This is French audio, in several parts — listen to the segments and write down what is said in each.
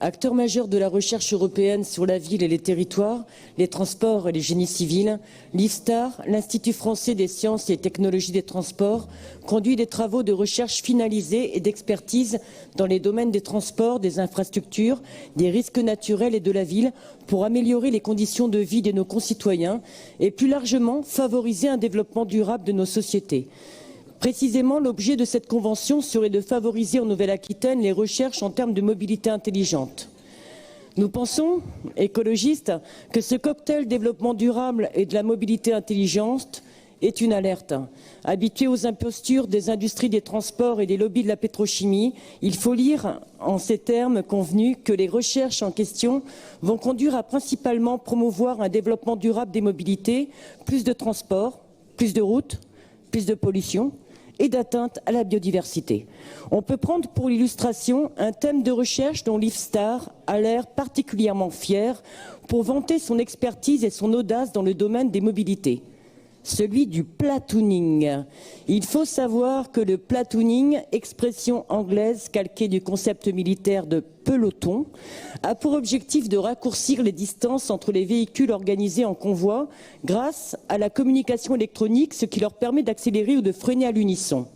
Acteur majeur de la recherche européenne sur la ville et les territoires, les transports et les génies civils, l'IFSTAR, l'Institut français des sciences et technologies des transports, conduit des travaux de recherche finalisés et d'expertise dans les domaines des transports, des infrastructures, des risques naturels et de la ville pour améliorer les conditions de vie de nos concitoyens et plus largement favoriser un développement durable de nos sociétés. Précisément, l'objet de cette convention serait de favoriser en Nouvelle-Aquitaine les recherches en termes de mobilité intelligente. Nous pensons, écologistes, que ce cocktail développement durable et de la mobilité intelligente est une alerte. Habitués aux impostures des industries des transports et des lobbies de la pétrochimie, il faut lire en ces termes convenus que les recherches en question vont conduire à principalement promouvoir un développement durable des mobilités, plus de transports, plus de routes, plus de pollution et d'atteinte à la biodiversité. On peut prendre pour illustration un thème de recherche dont l'IFSTAR a l'air particulièrement fier pour vanter son expertise et son audace dans le domaine des mobilités. Celui du platooning. Il faut savoir que le platooning, expression anglaise calquée du concept militaire de peloton, a pour objectif de raccourcir les distances entre les véhicules organisés en convoi grâce à la communication électronique, ce qui leur permet d'accélérer ou de freiner à l'unisson.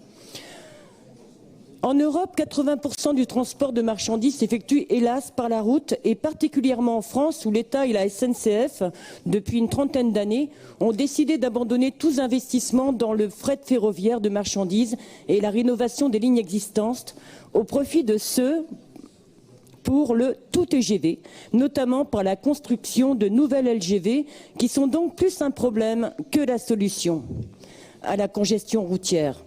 En Europe, 80% du transport de marchandises s'effectue hélas par la route et particulièrement en France où l'État et la SNCF, depuis une trentaine d'années, ont décidé d'abandonner tous investissements dans le fret ferroviaire de marchandises et la rénovation des lignes existantes au profit de ceux pour le tout TGV, notamment par la construction de nouvelles LGV qui sont donc plus un problème que la solution à la congestion routière.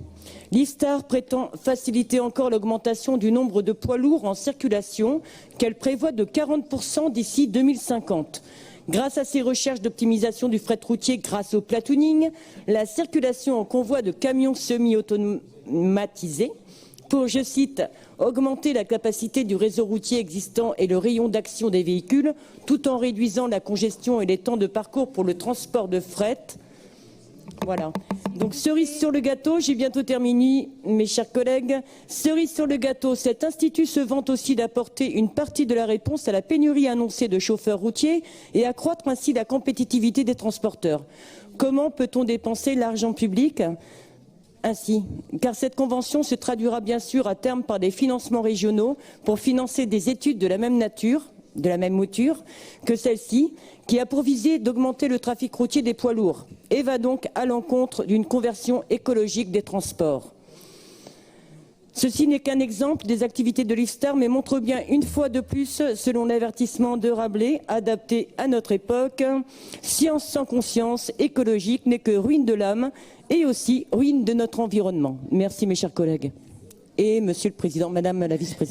L'IFSTAR prétend faciliter encore l'augmentation du nombre de poids lourds en circulation qu'elle prévoit de 40% d'ici 2050. Grâce à ces recherches d'optimisation du fret routier grâce au platooning, la circulation en convoi de camions semi-automatisés pour, je cite, augmenter la capacité du réseau routier existant et le rayon d'action des véhicules, tout en réduisant la congestion et les temps de parcours pour le transport de fret. Voilà. Donc, cerise sur le gâteau, j'ai bientôt terminé, mes chers collègues. Cerise sur le gâteau, cet institut se vante aussi d'apporter une partie de la réponse à la pénurie annoncée de chauffeurs routiers et accroître ainsi la compétitivité des transporteurs. Comment peut-on dépenser l'argent public ainsi? Car cette convention se traduira bien sûr à terme par des financements régionaux pour financer des études de la même nature, de la même mouture que celle-ci, qui a pour visée d'augmenter le trafic routier des poids lourds et va donc à l'encontre d'une conversion écologique des transports. Ceci n'est qu'un exemple des activités de l'IFSTAR, mais montre bien une fois de plus, selon l'avertissement de Rabelais, adapté à notre époque, science sans conscience écologique n'est que ruine de l'âme et aussi ruine de notre environnement. Merci mes chers collègues. Et Monsieur le Président, Madame la Vice-Présidente.